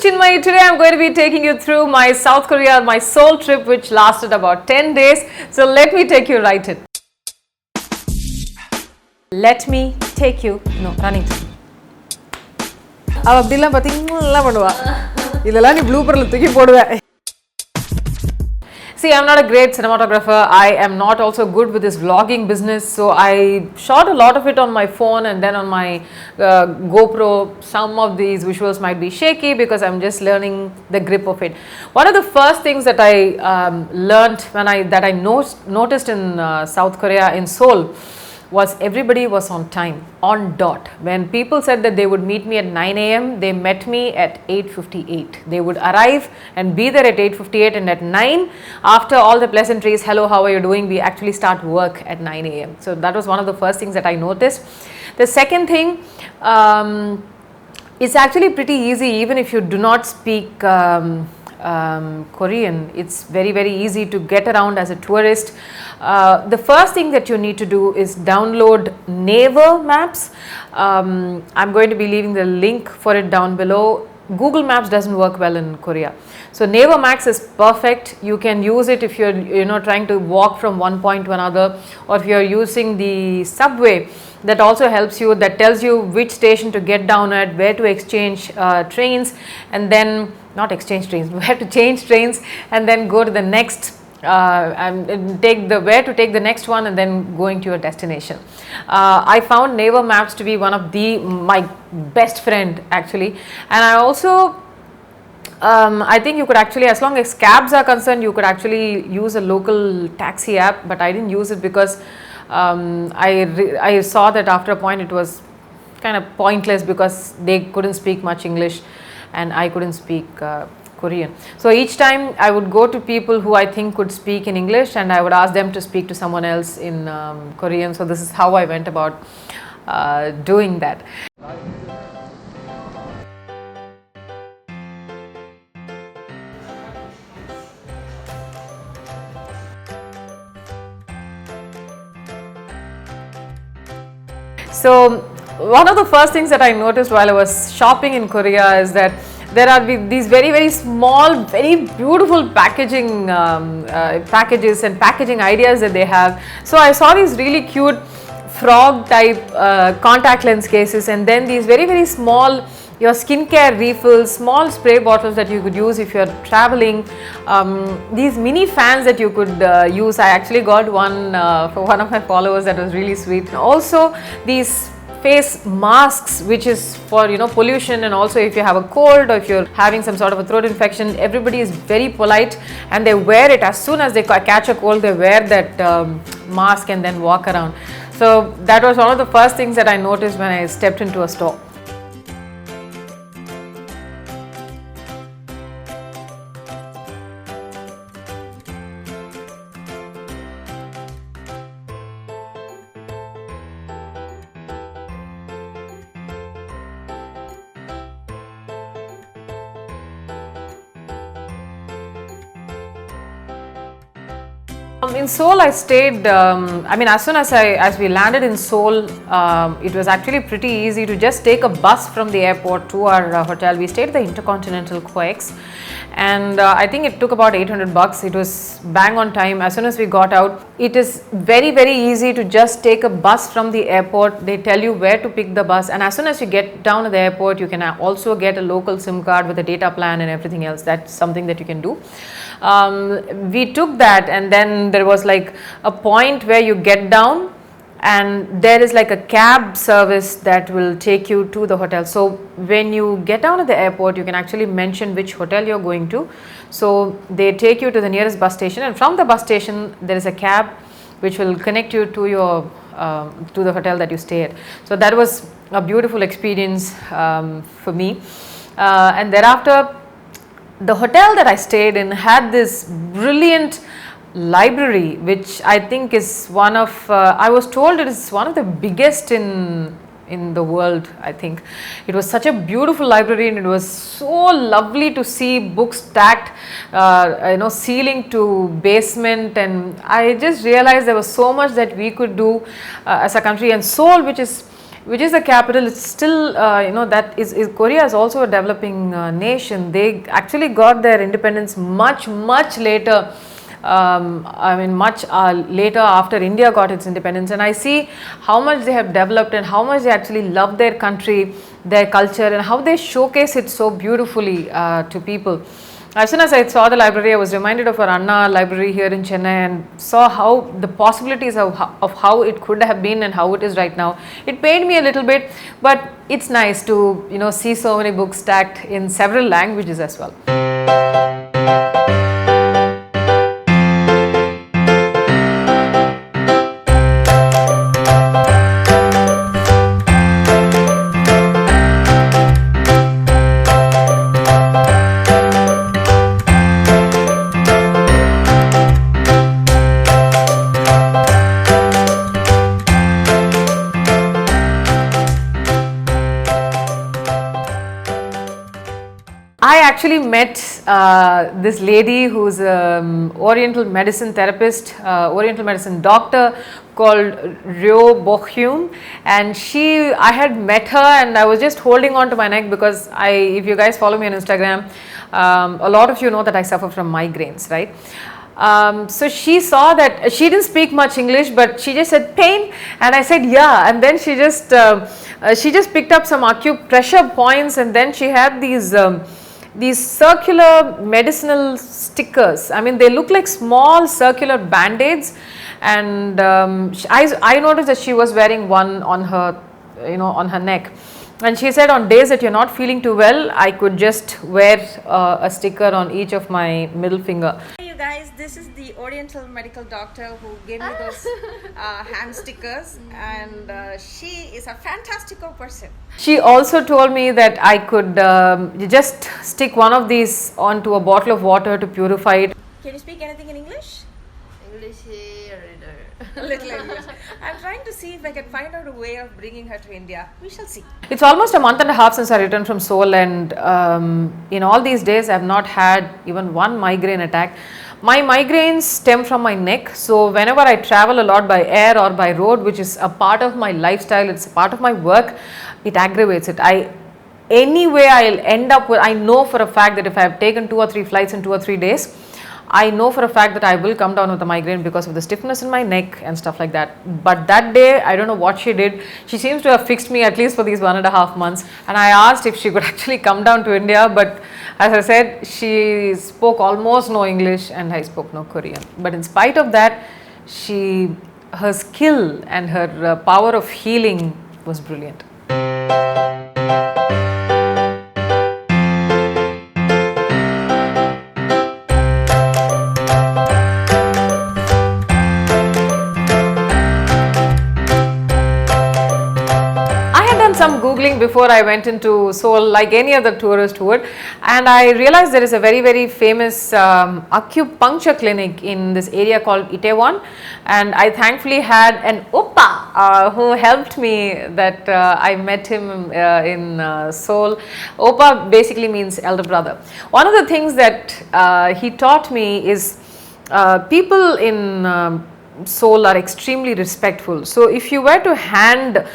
Chinmayi. Today I'm going to be taking you through my South Korea, my Seoul trip, which lasted about 10 days. So let me take you right in. Let me take you, no, running. அவ அப்படிலாம் பார்த்தீங்கன்னா பண்ணுவா இதெல்லாம் நீ ப்ளூப்பரில் தூக்கி போடுவேன். See, I'm not a great cinematographer. I am not also good with this vlogging business. So I shot a lot of it on my phone and then on my GoPro. Some of these visuals might be shaky because I'm just learning the grip of it. One of the first things that I learned when I noticed in South Korea, in Seoul, was everybody was on time, on dot. When people said that they would meet me at 9 a.m., they met me at 8:58. They would arrive and be there at 8:58, and at 9, after all the pleasantries, hello, how are you doing, we actually start work at 9 a.m. So that was one of the first things that I noticed. The second thing, it's actually pretty easy even if you do not speak Korean. It's very easy to get around as a tourist. The first thing that you need to do is download Naver Maps. I'm going to be leaving the link for it down below. Google Maps doesn't work well in Korea. So Naver Maps is perfect. You can use it if you're trying to walk from one point to another, or if you're using the subway. That also helps you, that tells you which station to get down at, where to exchange trains, and then not exchange trains, where to change trains, and then go to the next and where to take the next one, and then going to your destination. I found Naver Maps to be one of my best friend actually, and I also I think you could actually, as long as cabs are concerned, you could actually use a local taxi app, but I didn't use it because I saw that after a point it was kind of pointless because they couldn't speak much English and I couldn't speak Korean. So each time I would go to people who I think could speak in English, and I would ask them to speak to someone else in Korean. So this is how I went about doing that. So one of the first things that I noticed while I was shopping in Korea is that there are these very small, very beautiful packaging packages and packaging ideas that they have. So I saw these really cute frog type contact lens cases, and then these very small your skincare refills, small spray bottles that you could use if you're traveling, these mini fans that you could use. I actually got one for one of my followers that was really sweet. Also these face masks, which is for pollution, and also if you have a cold or if you're having some sort of a throat infection, everybody is very polite and they wear it as soon as they catch a cold. They wear that mask and then walk around. So that was one of the first things that I noticed when I stepped into a store. In Seoul, I stayed. As soon as we landed in Seoul, it was actually pretty easy to just take a bus from the airport to our hotel. We stayed at the Intercontinental Quex, and I think it took about $800. It was bang on time. As soon as we got out, it is very easy to just take a bus from the airport. They tell you where to pick the bus, and as soon as you get down to the airport, you can also get a local SIM card with a data plan and everything else. That's something that you can do. We took that, and then there was like a point where you get down and there is like a cab service that will take you to the hotel. So when you get down at the airport, you can actually mention which hotel you're going to. So they take you to the nearest bus station, and from the bus station there is a cab which will connect you to your to the hotel that you stay at. So that was a beautiful experience for me, and thereafter the hotel that I stayed in had this brilliant library, which I think is one of I was told it is one of the biggest in the world. I think it was such a beautiful library, and it was so lovely to see books stacked ceiling to basement, and I just realized there was so much that we could do as a country. And Seoul, which is which is the capital. It's still, that is Korea is also a developing nation. They actually got their independence much later. Much later after India got its independence, and I see how much they have developed and how much they actually love their country, their culture, and how they showcase it so beautifully to people. As soon as I saw the library, I was reminded of our Anna library here in Chennai and saw how the possibilities of how it could have been and how it is right now. It pained me a little bit, but it's nice to see so many books stacked in several languages as well. I actually met this lady who's an Oriental medicine therapist, Oriental medicine doctor called Ryo Bohyun, and I had met her and I was just holding on to my neck because if you guys follow me on Instagram, a lot of you know that I suffer from migraines, right? So she saw that she didn't speak much English, but she just said pain, and I said yeah, and then she just picked up some acupressure points, and then she had these circular medicinal stickers. I mean, they look like small circular band-aids, and I noticed that she was wearing one on her, on her neck. And she said on days that you're not feeling too well, I could just wear a sticker on each of my middle finger. Hey you guys, this is the Oriental medical doctor who gave me those hand stickers, and she is a fantastical person. She also told me that I could just stick one of these onto a bottle of water to purify it. Can you speak anything in English? English A little English. I'm trying to see if I can find out a way of bringing her to India. We shall see. It's almost a month and a half since I returned from Seoul, and in all these days I have not had even one migraine attack. My migraines stem from my neck, so whenever I travel a lot by air or by road, which is a part of my lifestyle, it's a part of my work, it aggravates it. Anyway, I'll end up with, I know for a fact that if I have taken 2 or 3 flights in 2 or 3 days, I know for a fact that I will come down with a migraine because of the stiffness in my neck and stuff like that. But that day, I don't know what she did. She seems to have fixed me at least for these 1.5 months. And I asked if she could actually come down to India. But as I said, she spoke almost no English and I spoke no Korean. But in spite of that, her skill and her power of healing was brilliant. Some googling before I went into Seoul, like any other tourist would, and I realized there is a very famous acupuncture clinic in this area called Itaewon, and I thankfully had an oppa who helped me. That I met him in Seoul. Oppa basically means elder brother. One of the things that he taught me is people in Seoul are extremely respectful. So if you were to hand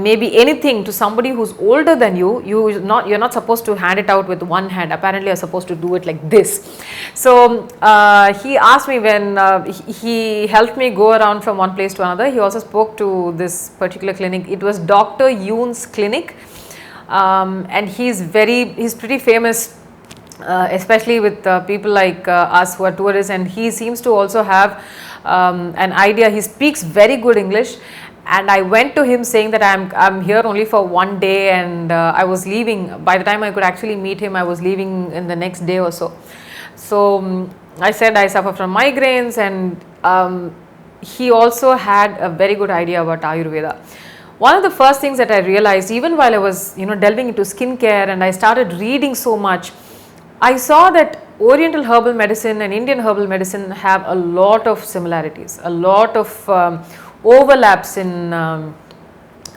maybe anything to somebody who's older than you're not supposed to hand it out with one hand. Apparently you're supposed to do it like this. So he asked me when he helped me go around from one place to another. He also spoke to this particular clinic. It was Dr. Yoon's clinic, and he's pretty famous, especially with people like us who are tourists, and he seems to also have an idea. He speaks very good English, and I went to him saying that I'm here only for one day, and I was leaving. By the time I could actually meet him, I was leaving in the next day or so. So I said I suffer from migraines, and he also had a very good idea about Ayurveda. One of the first things that I realized, even while I was delving into skincare and I started reading so much, I saw that Oriental herbal medicine and Indian herbal medicine have a lot of similarities, a lot of overlaps in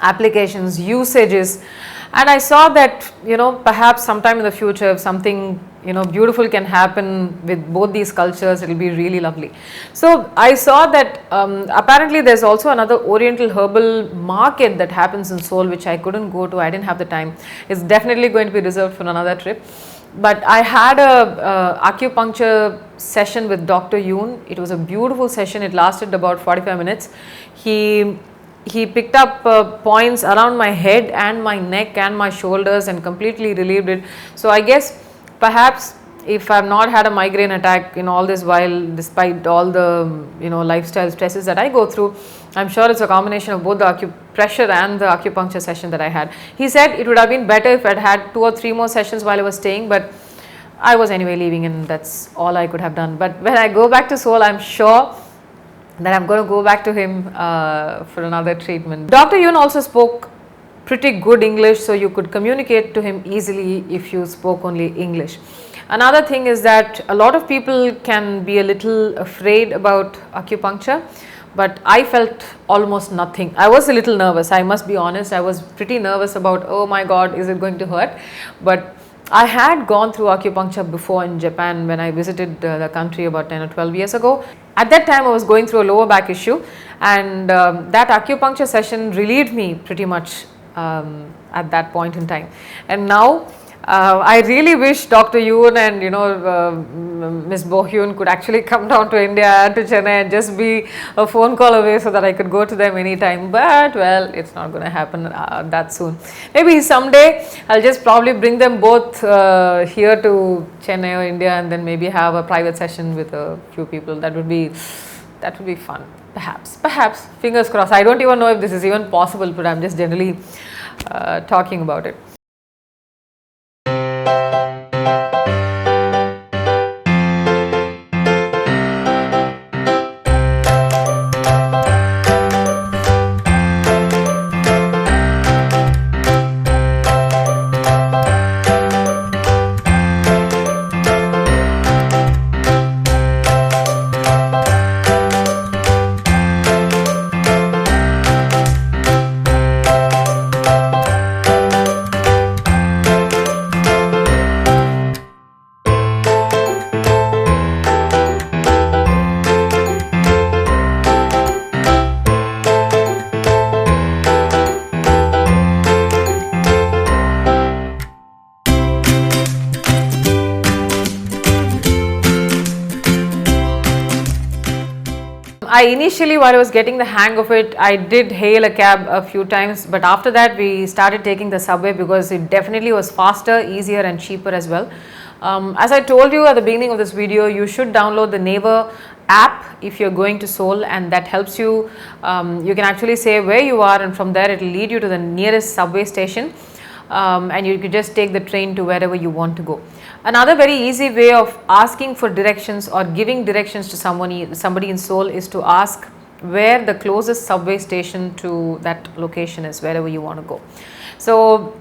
applications, usages, And I saw that, perhaps sometime in the future, if something, beautiful can happen with both these cultures, it will be really lovely. So I saw that apparently there's also another Oriental herbal market that happens in Seoul, which I couldn't go to. I didn't have the time. It's definitely going to be reserved for another trip. But I had a acupuncture session with Dr. Yoon. It was a beautiful session. It lasted about 45 minutes. He picked up points around my head and my neck and my shoulders and completely relieved it. So I guess perhaps if I've not had a migraine attack in all this while, despite all the lifestyle stresses that I go through, I'm sure it's a combination of both the acupressure and the acupuncture session that I had. He said it would have been better if I'd had 2 or 3 more sessions while I was staying, but I was anyway leaving and that's all I could have done. But when I go back to Seoul, I'm sure that I'm going to go back to him for another treatment. Dr. Yoon also spoke pretty good English, so you could communicate to him easily if you spoke only English. Another thing is that a lot of people can be a little afraid about acupuncture, but I felt almost nothing. I was a little nervous, I must be honest. I was pretty nervous about, oh my god, is it going to hurt? But I had gone through acupuncture before in Japan when I visited the country about 10 or 12 years ago. At that time I was going through a lower back issue, and that acupuncture session relieved me pretty much at that point in time. And now I really wish Dr. Yoon and Ms. Bohyun could actually come down to India, to Chennai, and just be a phone call away so that I could go to them anytime. But well, it's not going to happen that soon. Maybe someday I'll just probably bring them both here to Chennai or India, and then maybe have a private session with a few people. That would be fun. Perhaps, fingers crossed. I don't even know if this is even possible, but I'm just generally talking about it. I initially, while I was getting the hang of it, I did hail a cab a few times, but after that we started taking the subway because it definitely was faster, easier and cheaper as well. As I told you at the beginning of this video, you should download the Naver app if you're going to Seoul, and that helps you. You can actually say where you are, and from there it will lead you to the nearest subway station, and you could just take the train to wherever you want to go. Another very easy way of asking for directions or giving directions to somebody in Seoul is to ask where the closest subway station to that location is, wherever you want to go. So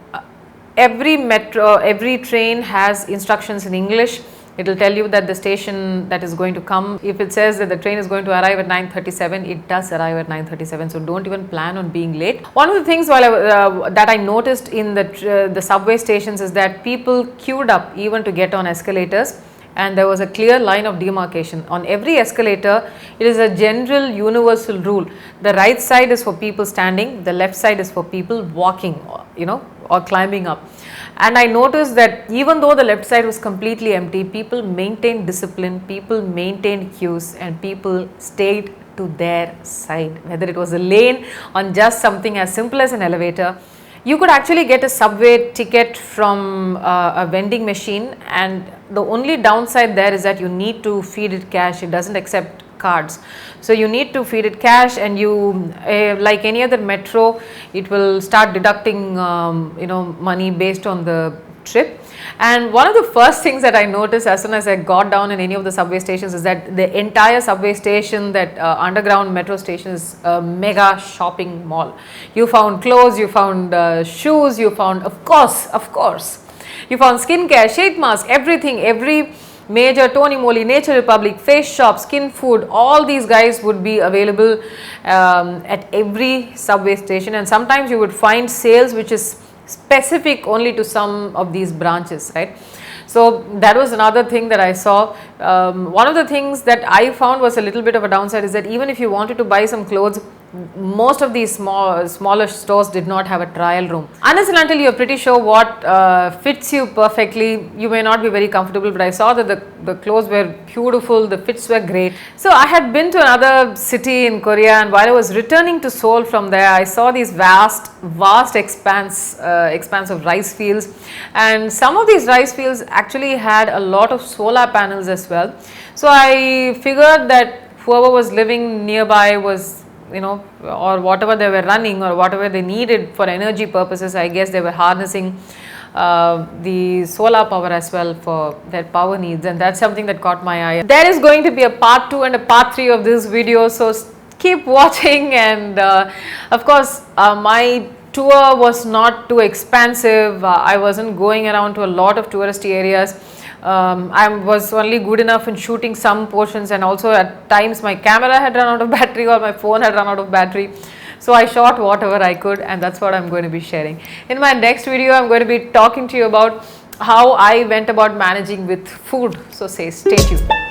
every metro, every train has instructions in English. It will tell you that the station that is going to come, if it says that the train is going to arrive at 9:37, it does arrive at 9:37. So don't even plan on being late. One of the things that I noticed in the subway stations is that people queued up even to get on escalators, and there was a clear line of demarcation. On every escalator, it is a general universal rule. The right side is for people standing, the left side is for people walking, or climbing up. And I noticed that even though the left side was completely empty, people maintained discipline, people maintained queues, and people stayed to their side. Whether it was a lane on just something as simple as an elevator, you could actually get a subway ticket from a vending machine, and the only downside there is that you need to feed it cash. It doesn't accept cards, so you need to feed it cash, and you like any other metro, it will start deducting money based on the trip. And one of the first things that I noticed as soon as I got down in any of the subway stations is that the entire subway station, that underground metro station, is a mega shopping mall. You found clothes, you found shoes, you found, of course, you found skincare, shade mask, everything, every major Tony Moly, Nature Republic, Face Shop, Skin Food, all these guys would be available at every subway station. And sometimes you would find sales which is specific only to some of these branches, right? So that was another thing that I saw. One of the things that I found was a little bit of a downside is that even if you wanted to buy some clothes, most of these smaller stores did not have a trial room. Unless and until you're pretty sure what fits you perfectly, you may not be very comfortable, but I saw that the clothes were beautiful, the fits were great. So I had been to another city in Korea, and while I was returning to Seoul from there, I saw these vast expanse of rice fields, and some of these rice fields actually had a lot of solar panels as well. So I figured that whoever was living nearby was, you know, or whatever they were running or whatever they needed for energy purposes, I guess they were harnessing the solar power as well for their power needs, and that's something that caught my eye. There is going to be a part 2 and a part 3 of this video, so keep watching. And of course my tour was not too expansive. I wasn't going around to a lot of touristy areas. I was only good enough in shooting some portions, and also at times my camera had run out of battery or my phone had run out of battery. So I shot whatever I could, and that's what I'm going to be sharing. In my next video, I'm going to be talking to you about how I went about managing with food. So stay tuned.